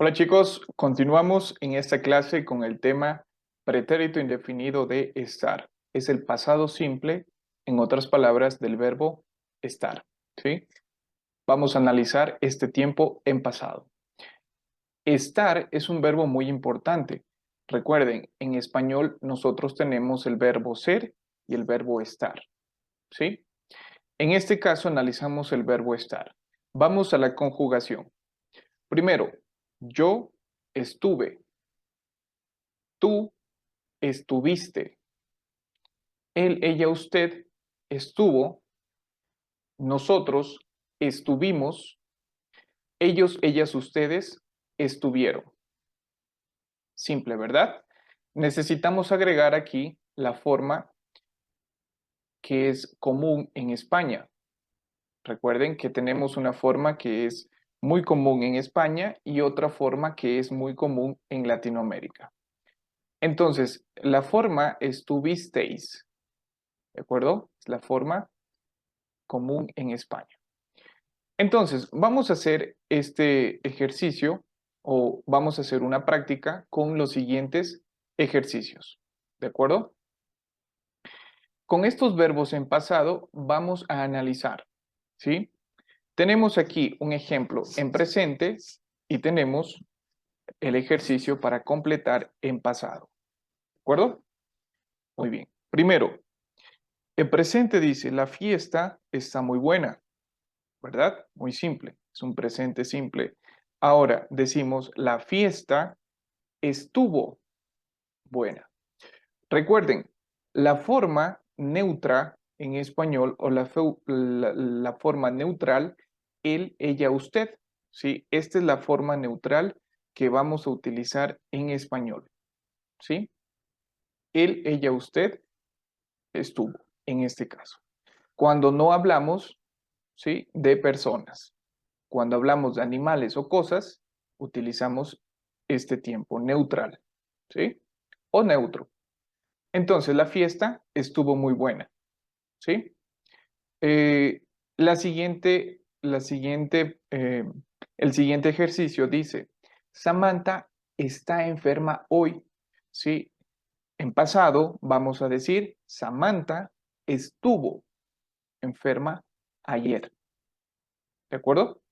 Hola chicos, continuamos en esta clase con el tema pretérito indefinido de estar. Es el pasado simple, en otras palabras, del verbo estar. ¿Sí? Vamos a analizar este tiempo en pasado. Estar es un verbo muy importante. Recuerden, en español nosotros tenemos el verbo ser y el verbo estar. ¿Sí? En este caso analizamos el verbo estar. Vamos a la conjugación. Primero, yo estuve. Tú estuviste. Él, ella, usted estuvo. Nosotros estuvimos. Ellos, ellas, ustedes estuvieron. Simple, ¿verdad? Necesitamos agregar aquí la forma que es común en España. Recuerden que tenemos una forma que es muy común en España y otra forma que es muy común en Latinoamérica. Entonces, la forma estuvisteis, ¿de acuerdo? Es la forma común en España. Entonces, vamos a hacer este ejercicio o vamos a hacer una práctica con los siguientes ejercicios. ¿De acuerdo? Con estos verbos en pasado vamos a analizar, ¿sí? Tenemos aquí un ejemplo en presente y tenemos el ejercicio para completar en pasado. ¿De acuerdo? Muy bien. Primero, en presente dice, la fiesta está muy buena. ¿Verdad? Muy simple, es un presente simple. Ahora decimos, la fiesta estuvo buena. Recuerden, la forma neutra en español o la forma neutral, él, ella, usted. ¿Sí? Esta es la forma neutral que vamos a utilizar en español. ¿Sí? Él, ella, usted estuvo en este caso. Cuando no hablamos, ¿sí? De personas. Cuando hablamos de animales o cosas, utilizamos este tiempo neutral, ¿sí? O neutro. Entonces, la fiesta estuvo muy buena, ¿sí? Eh, el siguiente ejercicio dice, Samantha está enferma hoy, ¿sí? En pasado vamos a decir, Samantha estuvo enferma ayer, ¿de acuerdo?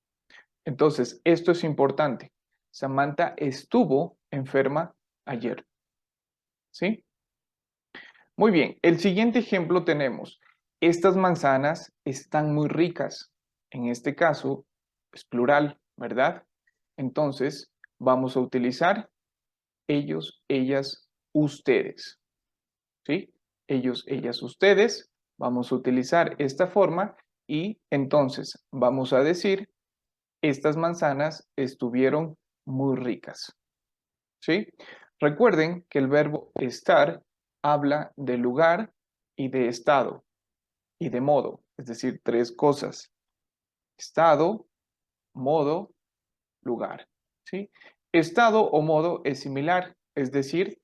Entonces, esto es importante. Samantha estuvo enferma ayer. ¿Sí? Muy bien. El siguiente ejemplo tenemos. Estas manzanas están muy ricas. En este caso, es plural, ¿verdad? Entonces, vamos a utilizar ellos, ellas, ustedes. ¿Sí? Ellos, ellas, ustedes. Vamos a utilizar esta forma y entonces vamos a decir estas manzanas estuvieron muy ricas. ¿Sí? Recuerden que el verbo estar habla de lugar y de estado y de modo, es decir, tres cosas. Estado, modo, lugar. ¿Sí? Estado o modo es similar, es decir,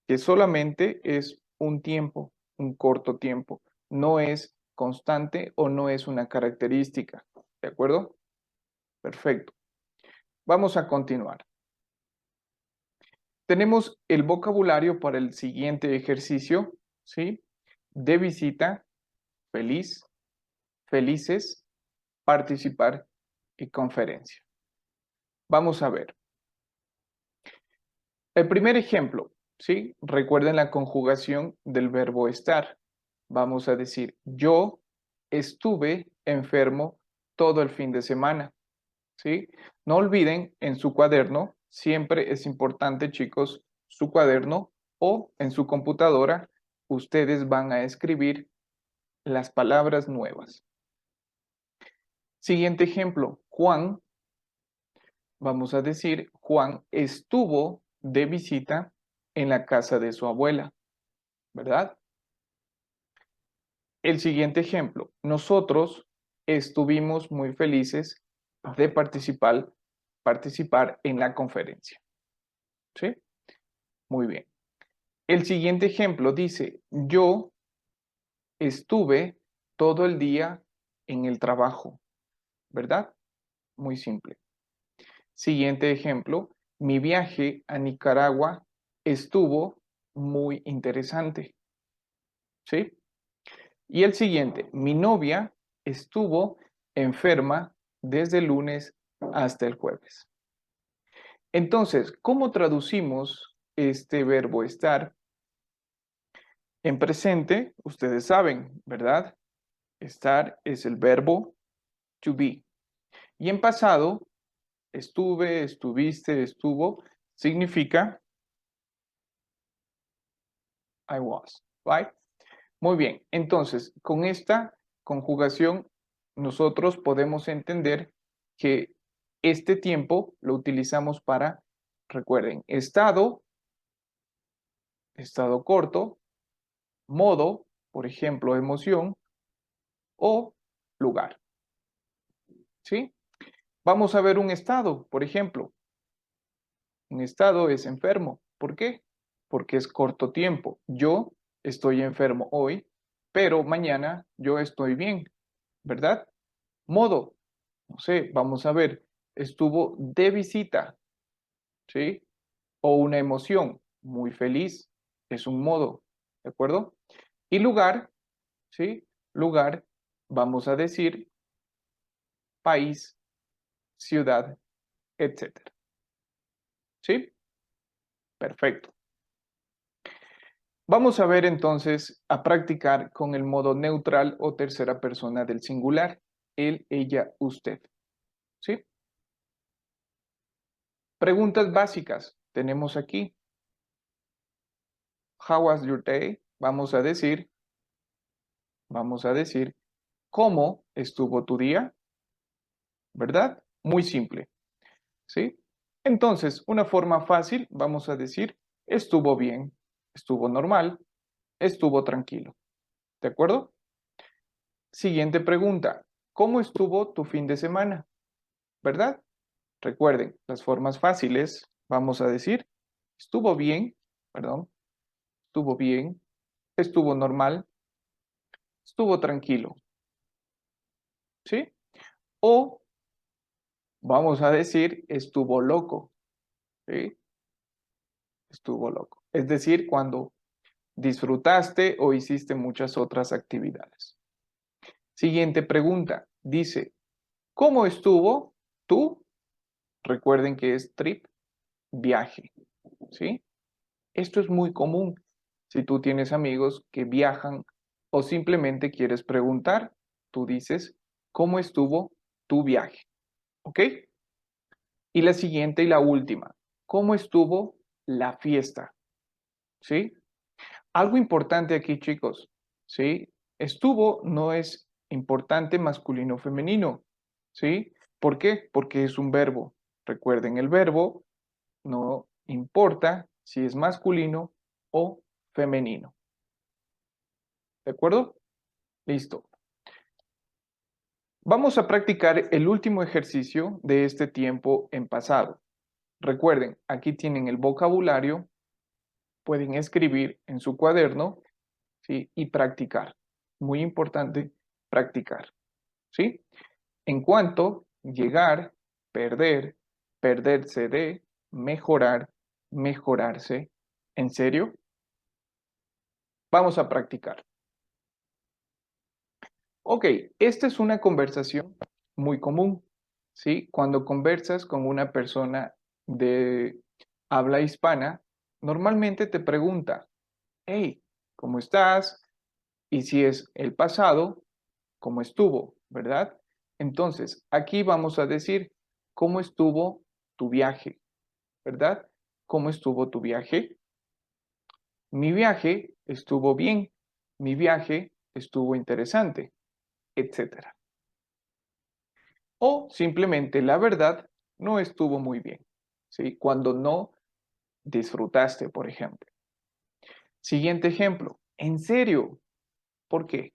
que solamente es un tiempo, un corto tiempo, no es constante o no es una característica. ¿De acuerdo? Perfecto. Vamos a continuar. Tenemos el vocabulario para el siguiente ejercicio, ¿sí? De visita, feliz, felices, participar y conferencia. Vamos a ver. El primer ejemplo, ¿sí? Recuerden la conjugación del verbo estar. Vamos a decir, yo estuve enfermo todo el fin de semana, ¿sí? No olviden en su cuaderno, siempre es importante, chicos, su cuaderno o en su computadora, ustedes van a escribir las palabras nuevas. Siguiente ejemplo, Juan, vamos a decir, Juan estuvo de visita en la casa de su abuela, ¿verdad? El siguiente ejemplo, nosotros estuvimos muy felices de participar en la conferencia, ¿sí? Muy bien. El siguiente ejemplo dice, yo estuve todo el día en el trabajo, ¿verdad? Muy simple. Siguiente ejemplo, Mi viaje a Nicaragua estuvo muy interesante. ¿Sí? Y el siguiente, mi novia estuvo enferma desde el lunes hasta el jueves. Entonces, ¿cómo traducimos este verbo estar? En presente, ustedes saben, ¿verdad? Estar es el verbo to be. Y en pasado, estuve, estuviste, estuvo, significa I was, right? Muy bien, entonces, con esta conjugación, nosotros podemos entender que este tiempo lo utilizamos para, recuerden, estado corto, modo, por ejemplo, emoción, o lugar, ¿sí? Vamos a ver un estado, por ejemplo. Un estado es enfermo. ¿Por qué? Porque es corto tiempo. Yo estoy enfermo hoy, pero mañana yo estoy bien, ¿verdad? Modo, no sé, vamos a ver, estuvo de visita, ¿sí? O una emoción, muy feliz, es un modo, ¿de acuerdo? Y lugar, ¿sí? Lugar, vamos a decir país, ciudad, etcétera. ¿Sí? Perfecto. Vamos a ver entonces a practicar con el modo neutral o tercera persona del singular, él, ella, usted. ¿Sí? Preguntas básicas tenemos aquí. How was your day? Vamos a decir, ¿cómo estuvo tu día? ¿Verdad? Muy simple, ¿sí? Entonces, una forma fácil, vamos a decir, estuvo bien, estuvo normal, estuvo tranquilo. ¿De acuerdo? Siguiente pregunta, ¿cómo estuvo tu fin de semana? ¿Verdad? Recuerden, las formas fáciles, vamos a decir, estuvo bien, perdón, estuvo bien, estuvo normal, estuvo tranquilo, ¿sí? O vamos a decir, estuvo loco, ¿sí? Estuvo loco. Es decir, cuando disfrutaste o hiciste muchas otras actividades. Siguiente pregunta. Dice, ¿cómo estuvo tú? Recuerden que es trip, viaje, ¿sí? Esto es muy común. Si tú tienes amigos que viajan o simplemente quieres preguntar, tú dices, ¿cómo estuvo tu viaje? ¿Ok? Y la siguiente y la última, ¿cómo estuvo la fiesta? ¿Sí? Algo importante aquí, chicos, ¿sí? Estuvo no es importante masculino o femenino, ¿sí? ¿Por qué? Porque es un verbo. Recuerden, el verbo no importa si es masculino o femenino. ¿De acuerdo? Listo. Vamos a practicar el último ejercicio de este tiempo en pasado. Recuerden, aquí tienen el vocabulario, pueden escribir en su cuaderno, ¿sí? Y practicar. Muy importante, practicar, ¿sí? En cuanto, llegar, perder, perderse de, mejorar, mejorarse. ¿En serio? Vamos a practicar. Ok, esta es una conversación muy común, ¿sí? Cuando conversas con una persona de habla hispana, normalmente te pregunta, hey, ¿cómo estás? Y si es el pasado, ¿cómo estuvo? ¿Verdad? Entonces, aquí vamos a decir, ¿cómo estuvo tu viaje? ¿Verdad? ¿Cómo estuvo tu viaje? Mi viaje estuvo bien, mi viaje estuvo interesante, etcétera. O simplemente la verdad no estuvo muy bien, ¿sí? Cuando no disfrutaste, por ejemplo. Siguiente ejemplo, ¿en serio? ¿Por qué?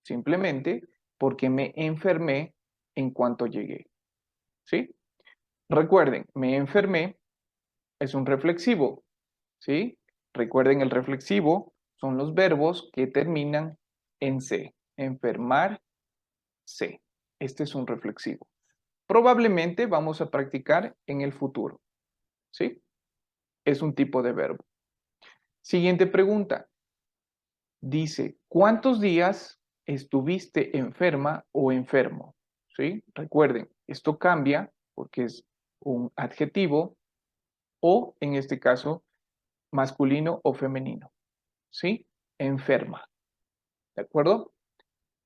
Simplemente porque me enfermé en cuanto llegué, ¿sí? Recuerden, me enfermé es un reflexivo, ¿sí? Recuerden, el reflexivo son los verbos que terminan en se. Enfermar, se. Este es un reflexivo. Probablemente vamos a practicar en el futuro, ¿sí? Es un tipo de verbo. Siguiente pregunta. Dice, ¿cuántos días estuviste enferma o enfermo? ¿Sí? Recuerden, esto cambia porque es un adjetivo o, en este caso, masculino o femenino. ¿Sí? Enferma. ¿De acuerdo?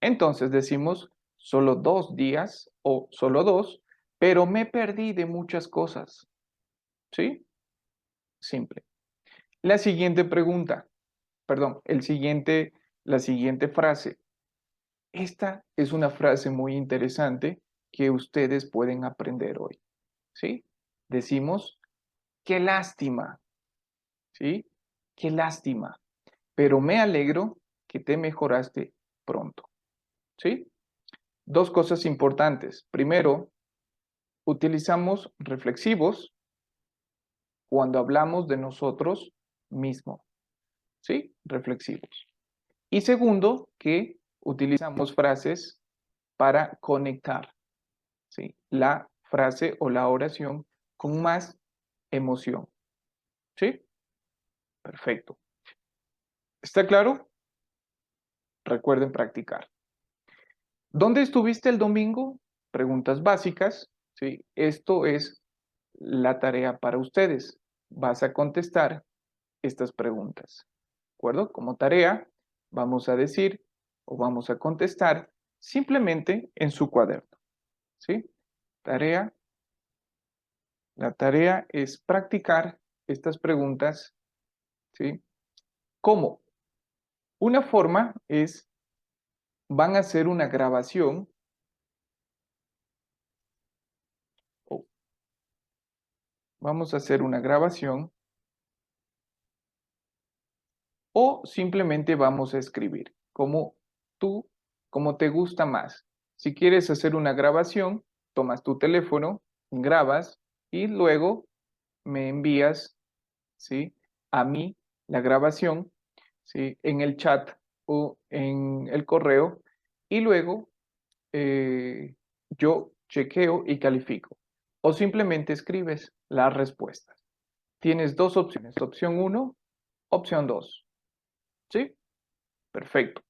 Entonces decimos solo 2 días o solo 2, pero me perdí de muchas cosas. ¿Sí? Simple. La siguiente pregunta, perdón, la siguiente frase. Esta es una frase muy interesante que ustedes pueden aprender hoy. ¿Sí? Decimos, qué lástima. ¿Sí? Qué lástima. Pero me alegro que te mejoraste pronto. ¿Sí? Dos cosas importantes. Primero, utilizamos reflexivos cuando hablamos de nosotros mismos. ¿Sí? Reflexivos. Y segundo, que utilizamos frases para conectar, ¿sí? La frase o la oración con más emoción. ¿Sí? Perfecto. ¿Está claro? Recuerden practicar. ¿Dónde estuviste el domingo? Preguntas básicas. ¿Sí? Esto es la tarea para ustedes. Vas a contestar estas preguntas. ¿De acuerdo? Como tarea, vamos a decir o vamos a contestar simplemente en su cuaderno. ¿Sí? Tarea. La tarea es practicar estas preguntas. ¿Sí? ¿Cómo? Una forma es, van a hacer una grabación. O vamos a hacer una grabación o simplemente vamos a escribir, como tú, como te gusta más. Si quieres hacer una grabación, tomas tu teléfono, grabas y luego me envías, ¿sí? A mí la grabación, ¿sí? En el chat o en el correo y luego yo chequeo y califico. O simplemente escribes las respuestas. Tienes dos opciones, opción 1, opción 2. ¿Sí? Perfecto.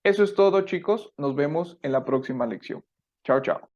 Eso es todo, chicos. Nos vemos en la próxima lección. Chao, chao.